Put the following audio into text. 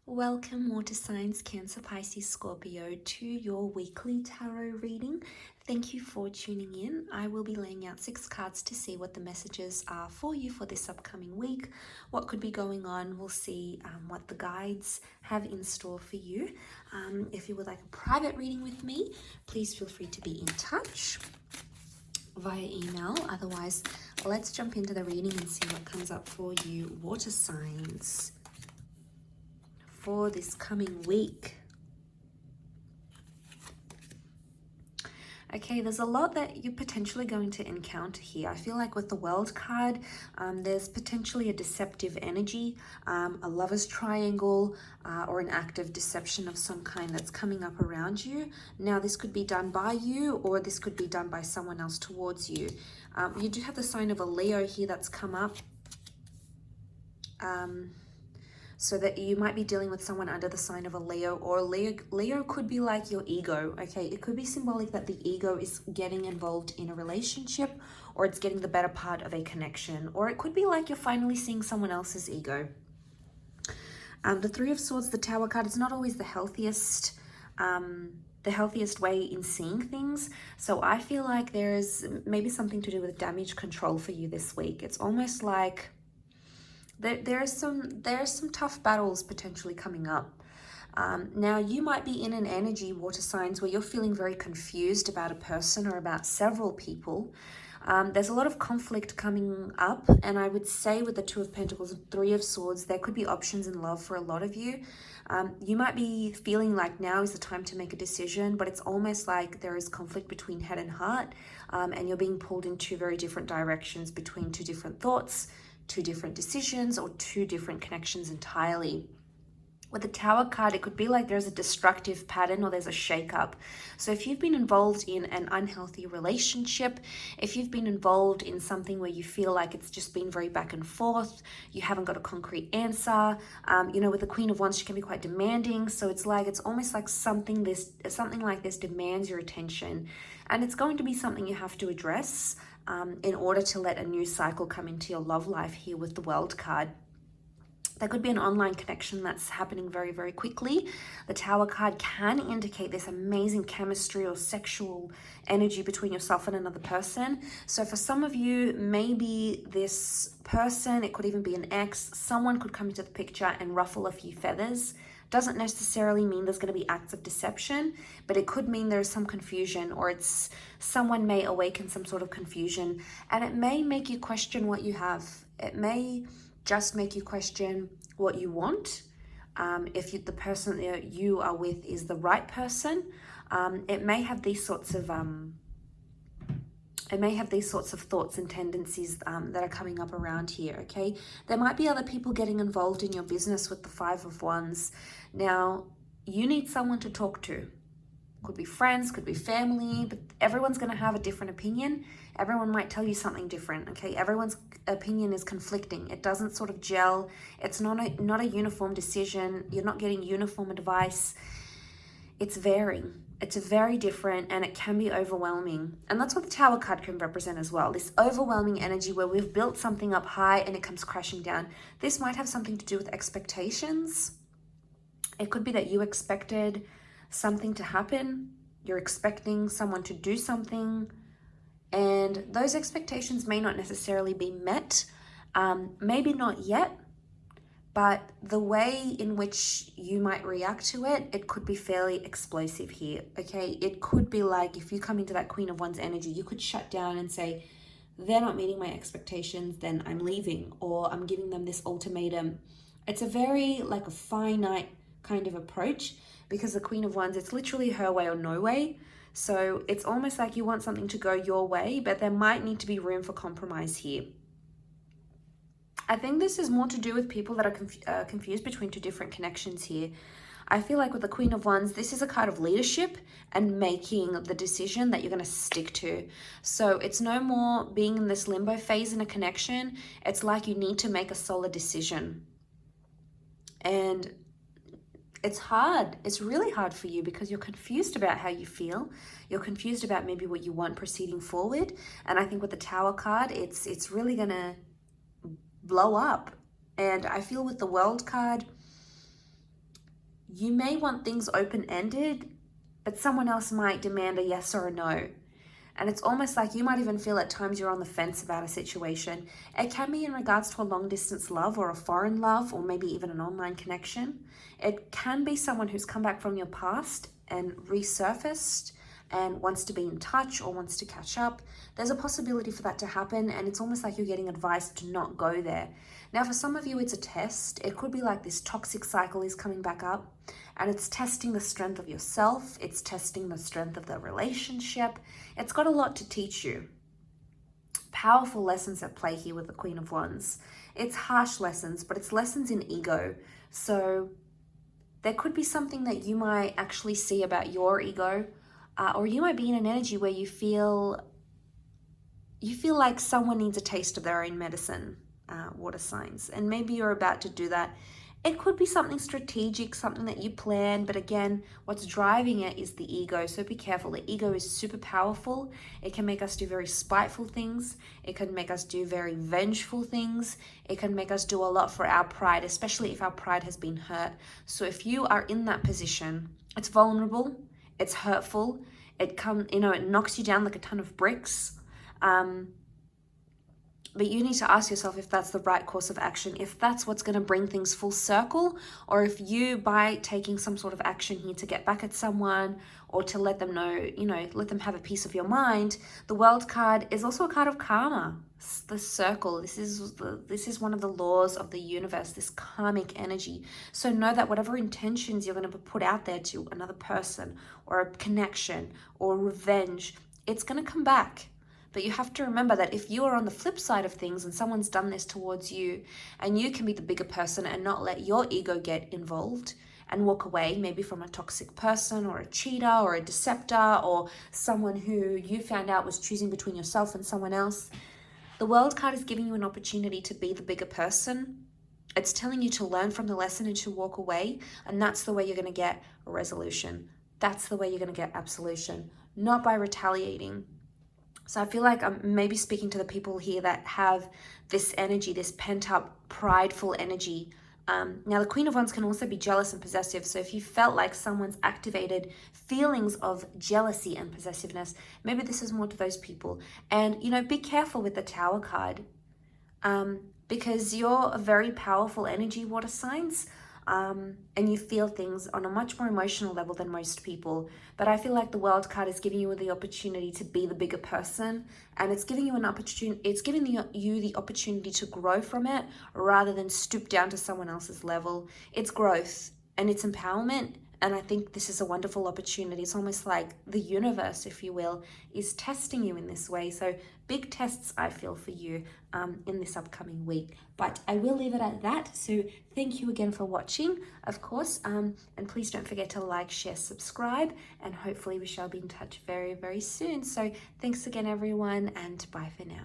Welcome, water signs, Cancer, Pisces, Scorpio, to your weekly tarot reading. Thank you for tuning in. I will be laying out 6 cards to see what the messages are for you for this upcoming week, what could be going on. We'll see what the guides have in store for you. If you would like a private reading with me, please feel free to be in touch via email. Otherwise, let's jump into the reading and see what comes up for you, water signs, for this coming week. Okay, there's a lot that you're potentially going to encounter here. I feel like with the World card, there's potentially a deceptive energy, a lover's triangle, or an act of deception of some kind that's coming up around you. Now, this could be done by you, or this could be done by someone else towards you. You do have the sign of a Leo here that's come up. So that you might be dealing with someone under the sign of a Leo, or Leo could be like your ego, okay? It could be symbolic that the ego is getting involved in a relationship, or it's getting the better part of a connection, or it could be like you're finally seeing someone else's ego. The Three of Swords, the Tower card, is not always the healthiest way in seeing things. So I feel like there's maybe something to do with damage control for you this week. It's almost like there's some tough battles potentially coming up. Now, you might be in an energy, water signs, where you're feeling very confused about a person or about several people. There's a lot of conflict coming up, and I would say with the Two of Pentacles and Three of Swords, there could be options in love for a lot of you. You might be feeling like now is the time to make a decision, but it's almost like there is conflict between head and heart, and you're being pulled in two very different directions between two different thoughts, two different decisions, or two different connections entirely. With the Tower card, it could be like there's a destructive pattern or there's a shakeup. So if you've been involved in an unhealthy relationship, if you've been involved in something where you feel like it's just been very back and forth, you haven't got a concrete answer, with the Queen of Wands, she can be quite demanding. So it's almost like something like this demands your attention, and it's going to be something you have to address in order to let a new cycle come into your love life here with the World card. There could be an online connection that's happening very, very quickly. The Tower card can indicate this amazing chemistry or sexual energy between yourself and another person. So for some of you, maybe this person, it could even be an ex, someone could come into the picture and ruffle a few feathers. Doesn't necessarily mean there's going to be acts of deception, but it could mean there's some confusion, or someone may awaken some sort of confusion, and it may make you question what you have. It may just make you question what you want. If the person that you are with is the right person, it may have these sorts of thoughts and tendencies that are coming up around here, okay? There might be other people getting involved in your business with the Five of Wands. Now, you need someone to talk to. Could be friends, could be family, but everyone's going to have a different opinion. Everyone might tell you something different, okay? Everyone's opinion is conflicting. It doesn't sort of gel. It's not a uniform decision. You're not getting uniform advice. It's varying. It's very different, and it can be overwhelming. And that's what the Tower card can represent as well. This overwhelming energy where we've built something up high and it comes crashing down. This might have something to do with expectations. It could be that you expected something to happen. You're expecting someone to do something, and those expectations may not necessarily be met. Maybe not yet, but the way in which you might react to it, it could be fairly explosive here, okay? It could be like if you come into that Queen of Wands energy, you could shut down and say, they're not meeting my expectations, then I'm leaving, or I'm giving them this ultimatum. It's a very like a finite kind of approach, because the Queen of Wands, it's literally her way or no way. So it's almost like you want something to go your way, but there might need to be room for compromise here. I think this is more to do with people that are confused between two different connections here. I feel like with the Queen of Wands, this is a card of leadership and making the decision that you're going to stick to. So it's no more being in this limbo phase in a connection. It's like you need to make a solid decision. And it's hard. It's really hard for you because you're confused about how you feel. You're confused about maybe what you want proceeding forward. And I think with the Tower card, it's really going to blow up. And I feel with the World card, You may want things open-ended, but someone else might demand a yes or a no. And it's almost like you might even feel at times you're on the fence about a situation. It can be in regards to a long distance love or a foreign love, or maybe even an online connection. It can be someone who's come back from your past and resurfaced and wants to be in touch or wants to catch up. There's a possibility for that to happen, and it's almost like you're getting advice to not go there. Now, for some of you, it's a test. It could be like this toxic cycle is coming back up, and it's testing the strength of yourself. It's testing the strength of the relationship. It's got a lot to teach you. Powerful lessons at play here with the Queen of Wands. It's harsh lessons, but it's lessons in ego. So there could be something that you might actually see about your ego, or you might be in an energy where you feel like someone needs a taste of their own medicine, water signs, and maybe you're about to do that. It could be something strategic, something that you plan, but again, what's driving it is the ego. So be careful. The ego is super powerful. It can make us do very spiteful things. It can make us do very vengeful things. It can make us do a lot for our pride, especially if our pride has been hurt. So if you are in that position, it's vulnerable, it's hurtful, it knocks you down like a ton of bricks. But you need to ask yourself if that's the right course of action, if that's what's going to bring things full circle, or if you, by taking some sort of action here to get back at someone or to let them know, let them have a piece of your mind. The World card is also a card of karma. It's the circle. This is one of the laws of the universe, this karmic energy. So know that whatever intentions you're going to put out there to another person or a connection or revenge, it's going to come back. But you have to remember that if you are on the flip side of things and someone's done this towards you, and you can be the bigger person and not let your ego get involved and walk away, maybe from a toxic person or a cheater or a deceptor or someone who you found out was choosing between yourself and someone else. The World card is giving you an opportunity to be the bigger person. It's telling you to learn from the lesson and to walk away. And that's the way you're going to get a resolution. That's the way you're going to get absolution, not by retaliating. So I feel like I'm maybe speaking to the people here that have this energy, this pent-up, prideful energy. Now, the Queen of Wands can also be jealous and possessive. So if you felt like someone's activated feelings of jealousy and possessiveness, maybe this is more to those people. And, be careful with the Tower card, because you're a very powerful energy, water signs. And you feel things on a much more emotional level than most people. But I feel like the World card is giving you the opportunity to be the bigger person, and it's giving you an opportunity. It's giving you the opportunity to grow from it rather than stoop down to someone else's level. It's growth and it's empowerment. And I think this is a wonderful opportunity. It's almost like the universe, if you will, is testing you in this way. So big tests, I feel, for you in this upcoming week. But I will leave it at that. So thank you again for watching, of course. And please don't forget to like, share, subscribe. And hopefully we shall be in touch very, very soon. So thanks again, everyone. And bye for now.